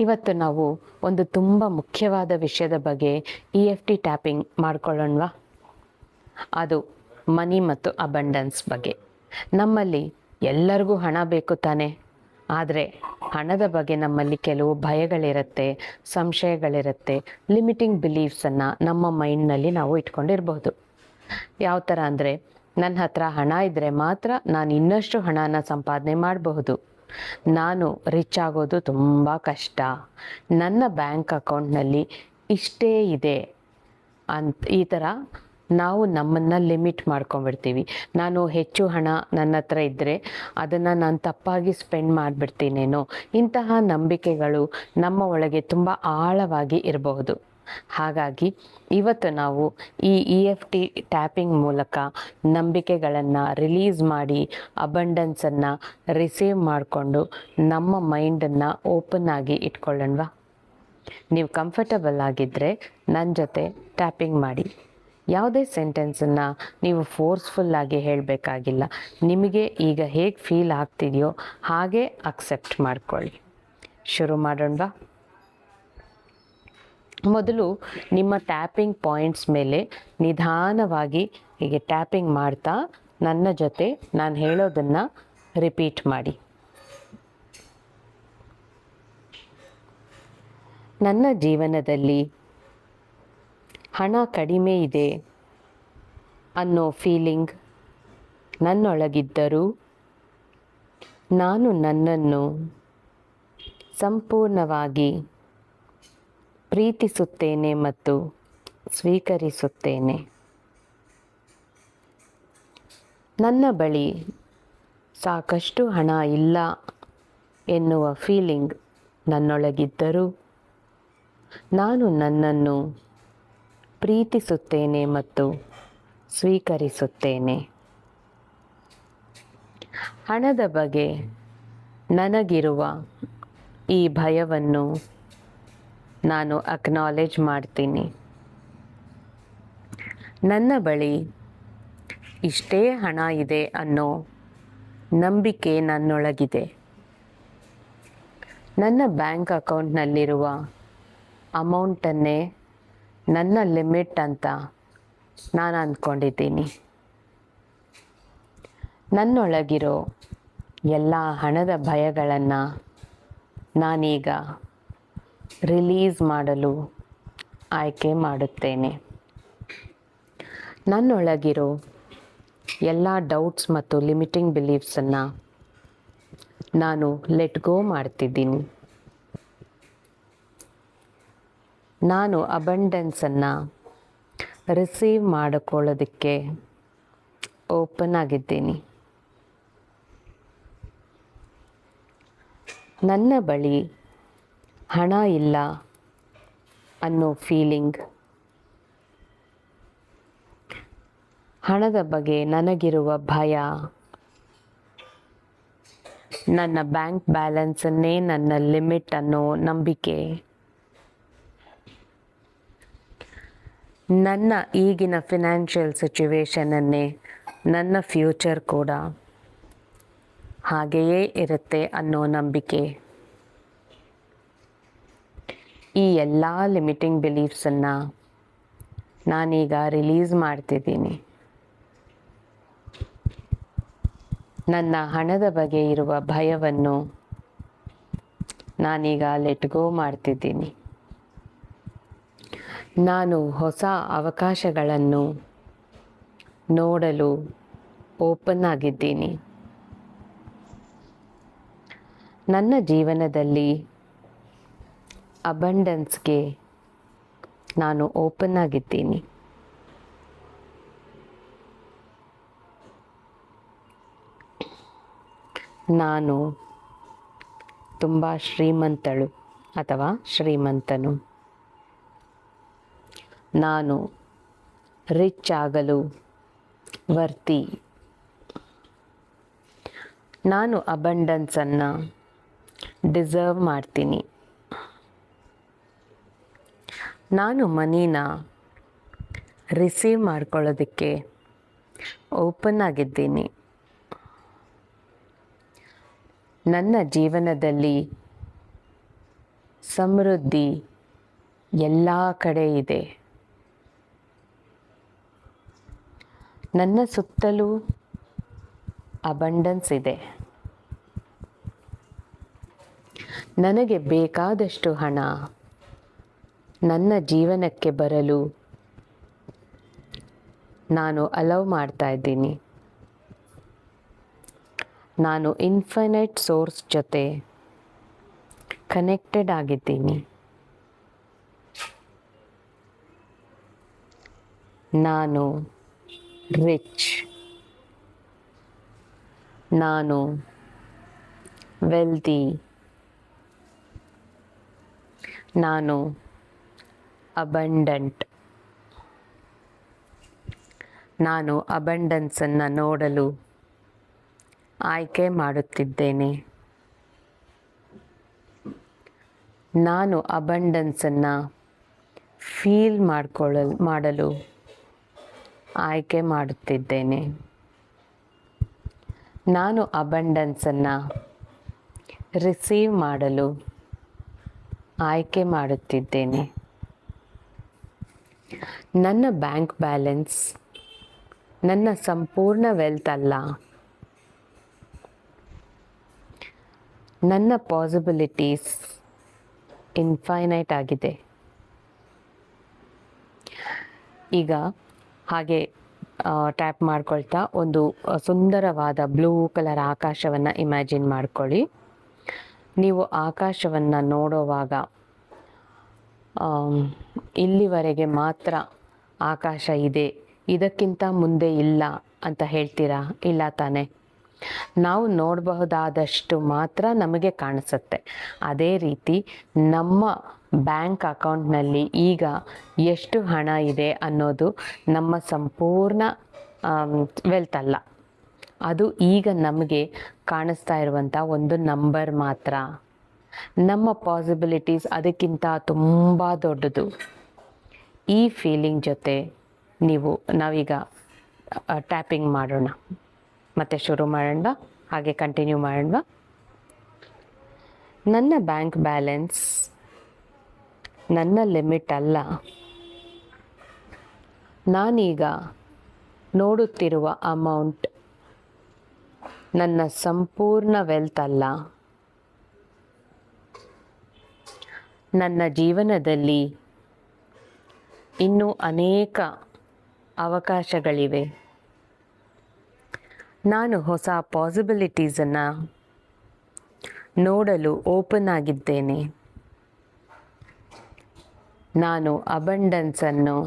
ಇವತ್ತು ನಾವು ಒಂದು ತುಂಬ ಮುಖ್ಯವಾದ ವಿಷಯದ ಬಗ್ಗೆ EFT ಟ್ಯಾಪಿಂಗ್ ಮಾಡ್ಕೊಳ್ಳೋಣವಾ? ಅದು ಮನಿ ಮತ್ತು ಅಬಂಡೆನ್ಸ್ ಬಗ್ಗೆ. ನಮ್ಮಲ್ಲಿ ಎಲ್ಲರಿಗೂ ಹಣ ಬೇಕು ತಾನೆ, ಆದರೆ ಹಣದ ಬಗ್ಗೆ ನಮ್ಮಲ್ಲಿ ಕೆಲವು ಭಯಗಳಿರುತ್ತೆ, ಸಂಶಯಗಳಿರುತ್ತೆ, ಲಿಮಿಟಿಂಗ್ ಬಿಲೀಫ್ಸನ್ನು ನಮ್ಮ ಮೈಂಡ್ನಲ್ಲಿ ನಾವು ಇಟ್ಕೊಂಡಿರ್ಬೋದು. ಯಾವ ಥರ ಅಂದರೆ, ನನ್ನ ಹತ್ರ ಹಣ ಇದ್ದರೆ ಮಾತ್ರ ನಾನು ಇನ್ನಷ್ಟು ಹಣನ ಸಂಪಾದನೆ ಮಾಡಬಹುದು, ನಾನು ರಿಚ್ ಆಗೋದು ತುಂಬ ಕಷ್ಟ, ನನ್ನ ಬ್ಯಾಂಕ್ ಅಕೌಂಟ್ನಲ್ಲಿ ಇಷ್ಟೇ ಇದೆ ಈ ಥರ ನಾವು ನಮ್ಮನ್ನು ಲಿಮಿಟ್ ಮಾಡ್ಕೊಂಡ್ಬಿಡ್ತೀವಿ. ನಾನು ಹೆಚ್ಚು ಹಣ ನನ್ನ ಹತ್ರ ಇದ್ದರೆ ಅದನ್ನು ನಾನು ತಪ್ಪಾಗಿ ಸ್ಪೆಂಡ್ ಮಾಡಿಬಿಡ್ತೀನೇನೋ, ಇಂತಹ ನಂಬಿಕೆಗಳು ನಮ್ಮ ಒಳಗೆ ತುಂಬ ಆಳವಾಗಿ ಇರಬಹುದು. ಹಾಗಾಗಿ ಇವತ್ತು ನಾವು ಈ EFT ಟ್ಯಾಪಿಂಗ್ ಮೂಲಕ ನಂಬಿಕೆಗಳನ್ನು ರಿಲೀಸ್ ಮಾಡಿ ಅಬಂಡೆನ್ಸನ್ನು ರಿಸೀವ್ ಮಾಡಿಕೊಂಡು ನಮ್ಮ ಮೈಂಡನ್ನು ಓಪನ್ ಆಗಿ ಇಟ್ಕೊಳ್ಳೋಣವಾ? ನೀವು ಕಂಫರ್ಟಬಲ್ ಆಗಿದ್ದರೆ ನನ್ನ ಜೊತೆ ಟ್ಯಾಪಿಂಗ್ ಮಾಡಿ. ಯಾವುದೇ ಸೆಂಟೆನ್ಸನ್ನು ನೀವು ಫೋರ್ಸ್ಫುಲ್ಲಾಗಿ ಹೇಳಬೇಕಾಗಿಲ್ಲ. ನಿಮಗೆ ಈಗ ಹೇಗೆ ಫೀಲ್ ಆಗ್ತಿದೆಯೋ ಹಾಗೆ ಅಕ್ಸೆಪ್ಟ್ ಮಾಡ್ಕೊಳ್ಳಿ. ಶುರು ಮಾಡೋಣವಾ? ಮೊದಲು ನಿಮ್ಮ ಟ್ಯಾಪಿಂಗ್ ಪಾಯಿಂಟ್ಸ್ ಮೇಲೆ ನಿಧಾನವಾಗಿ ಹೀಗೆ ಟ್ಯಾಪಿಂಗ್ ಮಾಡ್ತಾ ನನ್ನ ಜೊತೆ ನಾನು ಹೇಳೋದನ್ನು ರಿಪೀಟ್ ಮಾಡಿ. ನನ್ನ ಜೀವನದಲ್ಲಿ ಹಣ ಕಡಿಮೆ ಇದೆ ಅನ್ನೋ ಫೀಲಿಂಗ್ ನನ್ನೊಳಗಿದ್ದರೂ ನಾನು ನನ್ನನ್ನು ಸಂಪೂರ್ಣವಾಗಿ ಪ್ರೀತಿಸುತ್ತೇನೆ ಮತ್ತು ಸ್ವೀಕರಿಸುತ್ತೇನೆ. ನನ್ನ ಬಳಿ ಸಾಕಷ್ಟು ಹಣ ಇಲ್ಲ ಎನ್ನುವ ಫೀಲಿಂಗ್ ನನ್ನೊಳಗಿದ್ದರೂ ನಾನು ನನ್ನನ್ನು ಪ್ರೀತಿಸುತ್ತೇನೆ ಮತ್ತು ಸ್ವೀಕರಿಸುತ್ತೇನೆ. ಹಣದ ಬಗ್ಗೆ ನನಗಿರುವ ಈ ಭಯವನ್ನು ನಾನು ಅಕ್ನಾಲೇಜ್ ಮಾಡ್ತೀನಿ. ನನ್ನ ಬಳಿ ಇಷ್ಟೇ ಹಣ ಇದೆ ಅನ್ನೋ ನಂಬಿಕೆ ನನ್ನೊಳಗಿದೆ. ನನ್ನ ಬ್ಯಾಂಕ್ ಅಕೌಂಟ್ನಲ್ಲಿರುವ ಅಮೌಂಟನ್ನೇ ನನ್ನ ಲಿಮಿಟ್ ಅಂತ ನಾನು ಅಂದ್ಕೊಂಡಿದ್ದೀನಿ. ನನ್ನೊಳಗಿರೋ ಎಲ್ಲ ಹಣದ ಭಯಗಳನ್ನು ನಾನೀಗ ರಿಲೀಸ್ ಮಾಡಲು ಆಯ್ಕೆ ಮಾಡುತ್ತೇನೆ. ನನ್ನೊಳಗಿರೋ ಎಲ್ಲ ಡೌಟ್ಸ್ ಮತ್ತು ಲಿಮಿಟಿಂಗ್ ಬಿಲೀಫ್ಸನ್ನು ನಾನು ಲೆಟ್ ಗೋ ಮಾಡ್ತಿದ್ದೀನಿ. ನಾನು ಅಬಂಡೆನ್ಸನ್ನು ರಿಸೀವ್ ಮಾಡಿಕೊಳ್ಳೋದಕ್ಕೆ ಓಪನ್ ಆಗಿದ್ದೀನಿ. ನನ್ನ ಬಳಿ ಹಣ ಇಲ್ಲ ಅನ್ನೋ ಫೀಲಿಂಗ್, ಹಣದ ಬಗ್ಗೆ ನನಗಿರುವ ಭಯ, ನನ್ನ ಬ್ಯಾಂಕ್ ಬ್ಯಾಲೆನ್ಸನ್ನೇ ನನ್ನ ಲಿಮಿಟ್ ಅನ್ನೋ ನಂಬಿಕೆ, ನನ್ನ ಈಗಿನ ಫಿನಾನ್ಷಿಯಲ್ ಸಿಚುವೇಶನನ್ನೇ ನನ್ನ ಫ್ಯೂಚರ್ ಕೂಡ ಹಾಗೆಯೇ ಇರುತ್ತೆ ಅನ್ನೋ ನಂಬಿಕೆ, ಈ ಎಲ್ಲ ಲಿಮಿಟಿಂಗ್ ಬಿಲೀಫ್ಸನ್ನು ನಾನೀಗ ರಿಲೀಸ್ ಮಾಡ್ತಿದ್ದೀನಿ. ನನ್ನ ಹಣದ ಬಗ್ಗೆ ಇರುವ ಭಯವನ್ನು ನಾನೀಗ ಲೆಟ್ ಗೋ ಮಾಡ್ತಿದ್ದೀನಿ. ನಾನು ಹೊಸ ಅವಕಾಶಗಳನ್ನು ನೋಡಲು ಓಪನ್ ಆಗಿದ್ದೀನಿ. ನನ್ನ ಜೀವನದಲ್ಲಿ ಅಬಂಡೆನ್ಸ್ಗೆ ನಾನು ಓಪನ್ ಆಗಿದ್ದೀನಿ. ನಾನು ತುಂಬ ಶ್ರೀಮಂತಳು ಅಥವಾ ಶ್ರೀಮಂತನು. ನಾನು ರಿಚ್ ಆಗಲು ವರ್ತಿ. ನಾನು ಅಬಂಡೆನ್ಸನ್ನು ಡಿಸರ್ವ್ ಮಾಡ್ತೀನಿ. ನಾನು ಮನಿನ ರಿಸೀವ್ ಮಾಡ್ಕೊಳ್ಳೋದಕ್ಕೆ ಓಪನ್ ಆಗಿದ್ದೀನಿ. ನನ್ನ ಜೀವನದಲ್ಲಿ ಸಮೃದ್ಧಿ ಎಲ್ಲ ಕಡೆ ಇದೆ. ನನ್ನ ಸುತ್ತಲೂ ಅಬಂಡೆನ್ಸ್ ಇದೆ. ನನಗೆ ಬೇಕಾದಷ್ಟು ಹಣ ನನ್ನ ಜೀವನಕ್ಕೆ ಬರಲು ನಾನು ಅಲೌ ಮಾಡ್ತಾ ಇದ್ದೀನಿ. ನಾನು ಇನ್ಫೈನೈಟ್ ಸೋರ್ಸ್ ಜೊತೆ ಕನೆಕ್ಟೆಡ್ ಆಗಿದ್ದೀನಿ. ನಾನು ರಿಚ್. ನಾನು ವೆಲ್ದಿ. ನಾನು ಅಬಂಡೆಂಟ್. ನಾನು ಅಬಂಡೆನ್ಸನ್ನು ನೋಡಲು ಆಯ್ಕೆ ಮಾಡುತ್ತಿದ್ದೇನೆ. ನಾನು ಅಬಂಡೆನ್ಸನ್ನು ಫೀಲ್ ಮಾಡಲು ಆಯ್ಕೆ ಮಾಡುತ್ತಿದ್ದೇನೆ. ನಾನು ಅಬಂಡೆನ್ಸನ್ನು ರಿಸೀವ್ ಮಾಡಲು ಆಯ್ಕೆ ಮಾಡುತ್ತಿದ್ದೇನೆ. ನನ್ನ ಬ್ಯಾಂಕ್ ಬ್ಯಾಲೆನ್ಸ್ ನನ್ನ ಸಂಪೂರ್ಣ ವೆಲ್ತ್ ಅಲ್ಲ. ನನ್ನ ಪಾಸಿಬಿಲಿಟೀಸ್ ಇನ್ಫೈನೈಟ್ ಆಗಿದೆ. ಈಗ ಹಾಗೆ ಟ್ಯಾಪ್ ಮಾಡ್ಕೊಳ್ತಾ ಒಂದು ಸುಂದರವಾದ ಬ್ಲೂ ಕಲರ್ ಆಕಾಶವನ್ನು ಇಮ್ಯಾಜಿನ್ ಮಾಡ್ಕೊಳ್ಳಿ. ನೀವು ಆಕಾಶವನ್ನು ನೋಡುವಾಗ ಇಲ್ಲಿವರೆಗೆ ಮಾತ್ರ ಆಕಾಶ ಇದೆ, ಇದಕ್ಕಿಂತ ಮುಂದೆ ಇಲ್ಲ ಅಂತ ಹೇಳ್ತೀರಾ? ಇಲ್ಲ ತಾನೆ. ನಾವು ನೋಡಬಹುದಾದಷ್ಟು ಮಾತ್ರ ನಮಗೆ ಕಾಣಿಸುತ್ತೆ. ಅದೇ ರೀತಿ ನಮ್ಮ ಬ್ಯಾಂಕ್ ಅಕೌಂಟ್ನಲ್ಲಿ ಈಗ ಎಷ್ಟು ಹಣ ಇದೆ ಅನ್ನೋದು ನಮ್ಮ ಸಂಪೂರ್ಣ ವೆಲ್ತ್ ಅಲ್ಲ. ಅದು ಈಗ ನಮಗೆ ಕಾಣಿಸ್ತಾ ಇರುವಂಥ ಒಂದು ನಂಬರ್ ಮಾತ್ರ. ನಮ್ಮ ಪಾಸಿಬಿಲಿಟೀಸ್ ಅದಕ್ಕಿಂತ ತುಂಬ ದೊಡ್ಡದು. ಈ ಫೀಲಿಂಗ್ ಜೊತೆ ನಾವೀಗ ಟ್ಯಾಪಿಂಗ್ ಮಾಡೋಣ. ಮತ್ತೆ ಶುರು ಮಾಡೋಣ, ಹಾಗೆ ಕಂಟಿನ್ಯೂ ಮಾಡೋಣ. ನನ್ನ ಬ್ಯಾಂಕ್ ಬ್ಯಾಲೆನ್ಸ್ ನನ್ನ ಲಿಮಿಟ್ ಅಲ್ಲ. ನಾನೀಗ ನೋಡುತ್ತಿರುವ ಅಮೌಂಟ್ ನನ್ನ ಸಂಪೂರ್ಣ ವೆಲ್ತ್ ಅಲ್ಲ. ನನ್ನ ಜೀವನದಲ್ಲಿ ಇನ್ನೂ ಅನೇಕ ಅವಕಾಶಗಳಿವೆ. ನಾನು ಹೊಸ ಪಾಸಿಬಿಲಿಟೀಸನ್ನು ನೋಡಲು ಓಪನ್ ಆಗಿದ್ದೇನೆ. ನಾನು ಅಬಂಡೆನ್ಸನ್ನು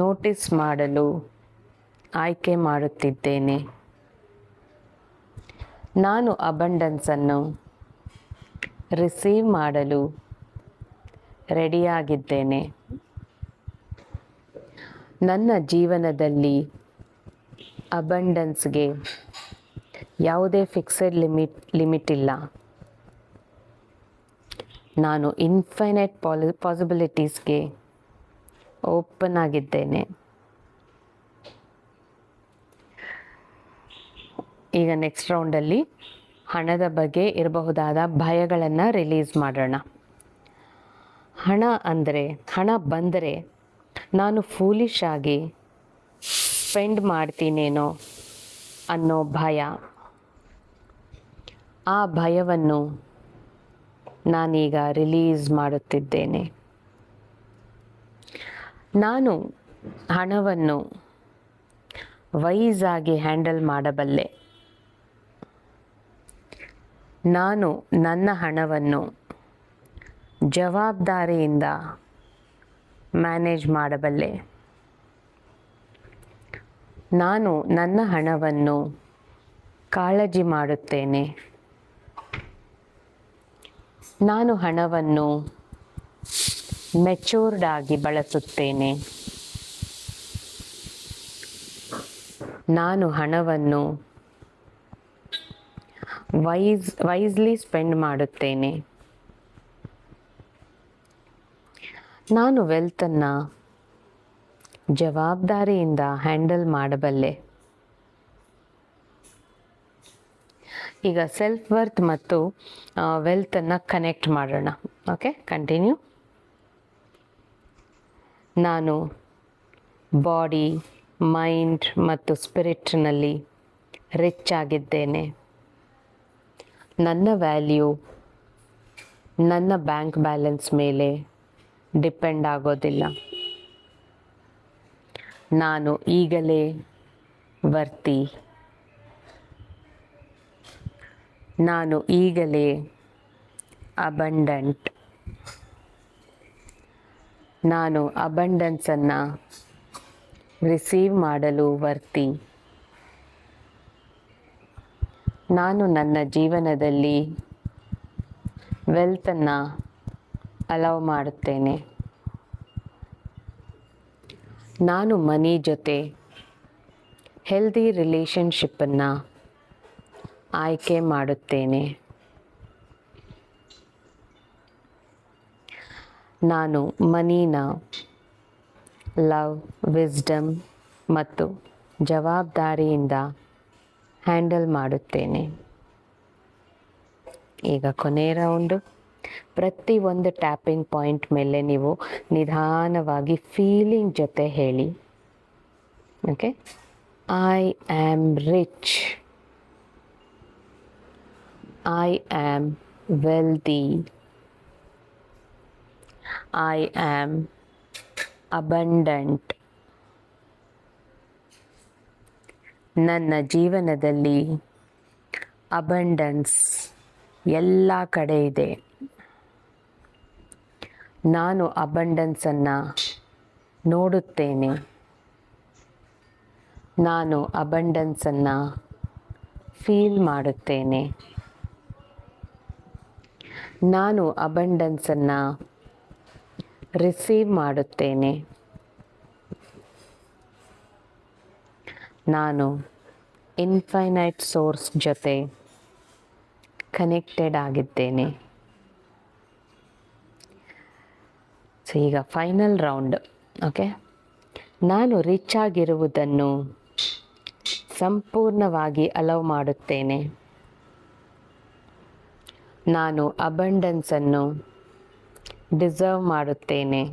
ನೋಟಿಸ್ ಮಾಡಲು ಆಯ್ಕೆ ಮಾಡುತ್ತಿದ್ದೇನೆ. ನಾನು ಅಬಂಡೆನ್ಸನ್ನು ರಿಸೀವ್ ಮಾಡಲು ರೆಡಿಯಾಗಿದ್ದೇನೆ. ನನ್ನ ಜೀವನದಲ್ಲಿ ಅಬಂಡೆನ್ಸ್ಗೆ ಯಾವುದೇ ಫಿಕ್ಸೆಡ್ ಲಿಮಿಟ್ ಇಲ್ಲ. ನಾನು ಇನ್ಫೈನೈಟ್ ಪಾಸಿಬಿಲಿಟೀಸ್ಗೆ ಓಪನ್ ಆಗಿದ್ದೇನೆ. ಈಗ ನೆಕ್ಸ್ಟ್ ರೌಂಡಲ್ಲಿ ಹಣದ ಬಗ್ಗೆ ಇರಬಹುದಾದ ಭಯಗಳನ್ನು ರಿಲೀಸ್ ಮಾಡೋಣ. ಹಣ ಬಂದರೆ ನಾನು ಫೂಲಿಶ್ ಆಗಿ ಸ್ಪೆಂಡ್ ಮಾಡ್ತೀನೇನೋ ಅನ್ನೋ ಭಯ. ಆ ಭಯವನ್ನು ನಾನೀಗ ರಿಲೀಸ್ ಮಾಡುತ್ತಿದ್ದೇನೆ. ನಾನು ಹಣವನ್ನು ವೈಸ್ ಆಗಿ ಹ್ಯಾಂಡಲ್ ಮಾಡಬಲ್ಲೆ. ನಾನು ನನ್ನ ಹಣವನ್ನು ಜವಾಬ್ದಾರಿಯಿಂದ ಮ್ಯಾನೇಜ್ ಮಾಡಬಲ್ಲೆ. ನಾನು ನನ್ನ ಹಣವನ್ನು ಕಾಳಜಿ ಮಾಡುತ್ತೇನೆ. ನಾನು ಹಣವನ್ನು ಮೆಚೂರ್ಡ್ ಆಗಿ ಬಳಸುತ್ತೇನೆ. ನಾನು ಹಣವನ್ನು ವೈಸ್ಲಿ ಸ್ಪೆಂಡ್ ಮಾಡುತ್ತೇನೆ. ನಾನು ವೆಲ್ತನ್ನು ಜವಾಬ್ದಾರಿಯಿಂದ ಹ್ಯಾಂಡಲ್ ಮಾಡಬಲ್ಲೆ. ಈಗ ಸೆಲ್ಫ್ ವರ್ತ್ ಮತ್ತು ವೆಲ್ತನ್ನು ಕನೆಕ್ಟ್ ಮಾಡೋಣ. Okay, continue. ನಾನು ಬಾಡಿ, ಮೈಂಡ್ ಮತ್ತು ಸ್ಪಿರಿಟ್ನಲ್ಲಿ ರಿಚ್ ಆಗಿದ್ದೇನೆ. ನನ್ನ ವ್ಯಾಲ್ಯೂ ನನ್ನ ಬ್ಯಾಂಕ್ ಬ್ಯಾಲೆನ್ಸ್ ಮೇಲೆ ಡಿಪೆಂಡ್ ಆಗೋದಿಲ್ಲ. ನಾನು ಈಗಲೇ ವರ್ತಿ. ನಾನು ಈಗಲೇ ಅಬಂಡೆಂಟ್. ನಾನು ಅಬಂಡೆನ್ಸನ್ನು ರಿಸೀವ್ ಮಾಡಲು ವರ್ತಿ. ನಾನು ನನ್ನ ಜೀವನದಲ್ಲಿ ವೆಲ್ತನ್ನು ಅಲೌ ಮಾಡುತ್ತೇನೆ. ನಾನು ಮನಿ ಜೊತೆ ಹೆಲ್ದಿ ರಿಲೇಷನ್ಶಿಪ್ಪನ್ನು ಆಯ್ಕೆ ಮಾಡುತ್ತೇನೆ. ನಾನು ಮನಿನ ಲವ್, ವಿಸ್ಡಮ್ ಮತ್ತು ಜವಾಬ್ದಾರಿಯಿಂದ ಹ್ಯಾಂಡಲ್ ಮಾಡುತ್ತೇನೆ. ಈಗ ಕೊನೆಯ ರೌಂಡು. ಪ್ರತಿಯೊಂದು ಟ್ಯಾಪಿಂಗ್ ಪಾಯಿಂಟ್ ಮೇಲೆ ನೀವು ನಿಧಾನವಾಗಿ ಫೀಲಿಂಗ್ ಜೊತೆ ಹೇಳಿ. Okay. I am rich. I am wealthy. I am abundant. ನನ್ನ ಜೀವನದಲ್ಲಿ ಅಬಂಡೆನ್ಸ್ ಎಲ್ಲ ಕಡೆ ಇದೆ. ನಾನು ಅಬಂಡೆನ್ಸನ್ನು ನೋಡುತ್ತೇನೆ. ನಾನು ಅಬಂಡೆನ್ಸನ್ನು ಫೀಲ್ ಮಾಡುತ್ತೇನೆ. ನಾನು ಅಬಂಡೆನ್ಸನ್ನು ರಿಸೀವ್ ಮಾಡುತ್ತೇನೆ. ನಾನು ಇನ್ಫೈನೈಟ್ ಸೋರ್ಸ್ ಜೊತೆ ಕನೆಕ್ಟೆಡ್ ಆಗಿದ್ದೇನೆ. ಸೊ ಈಗ ಫೈನಲ್ ರೌಂಡ್. ಓಕೆ. ನಾನು ರಿಚ್ ಆಗಿರುವುದನ್ನು ಸಂಪೂರ್ಣವಾಗಿ ಅಲೌ ಮಾಡುತ್ತೇನೆ. ನಾನು ಅಬಂಡೆನ್ಸನ್ನು ಡಿಸರ್ವ್ ಮಾಡುತ್ತೇನೆ.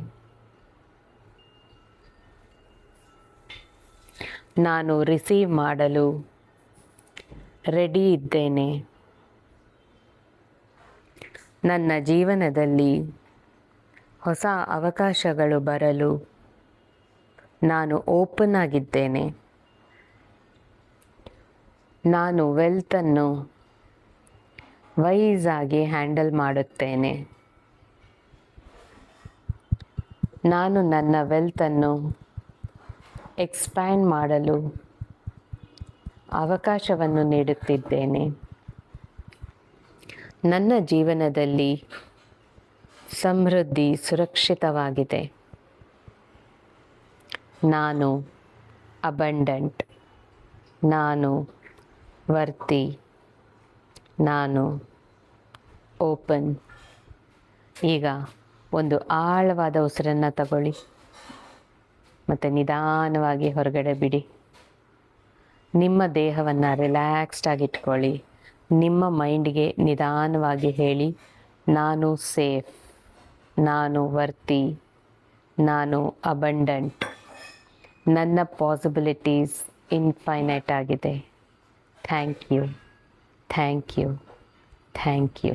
ನಾನು ರಿಸೀವ್ ಮಾಡಲು ರೆಡಿ ಇದ್ದೇನೆ. ನನ್ನ ಜೀವನದಲ್ಲಿ ಹೊಸ ಅವಕಾಶಗಳು ಬರಲು ನಾನು ಓಪನ್ ಆಗಿದ್ದೇನೆ. ನಾನು ವೆಲ್ತನ್ನು ವೈಸ್ ಆಗಿ ಹ್ಯಾಂಡಲ್ ಮಾಡುತ್ತೇನೆ. ನಾನು ನನ್ನ ವೆಲ್ತನ್ನು ಎಕ್ಸ್ಪ್ಯಾಂಡ್ ಮಾಡಲು ಅವಕಾಶವನ್ನು ನೀಡುತ್ತಿದ್ದೇನೆ. ನನ್ನ ಜೀವನದಲ್ಲಿ ಸಮೃದ್ಧಿ ಸುರಕ್ಷಿತವಾಗಿದೆ. ನಾನು ಅಬಂಡೆಂಟ್. ನಾನು ವರ್ತಿ. ನಾನು ಓಪನ್. ಈಗ ಒಂದು ಆಳವಾದ ಉಸಿರನ್ನು ತಗೊಳ್ಳಿ ಮತ್ತು ನಿಧಾನವಾಗಿ ಹೊರಗಡೆ ಬಿಡಿ. ನಿಮ್ಮ ದೇಹವನ್ನು ರಿಲ್ಯಾಕ್ಸ್ಡ್ ಆಗಿಟ್ಕೊಳ್ಳಿ. ನಿಮ್ಮ ಮೈಂಡ್ಗೆ ನಿಧಾನವಾಗಿ ಹೇಳಿ, ನಾನು ಸೇಫ್, ನಾನು ವರ್ತಿ, ನಾನು ಅಬಂಡೆಂಟ್, ನನ್ನ ಪಾಸಿಬಿಲಿಟೀಸ್ ಇನ್ಫೈನೈಟ್ ಆಗಿದೆ. Thank you, thank you, thank you.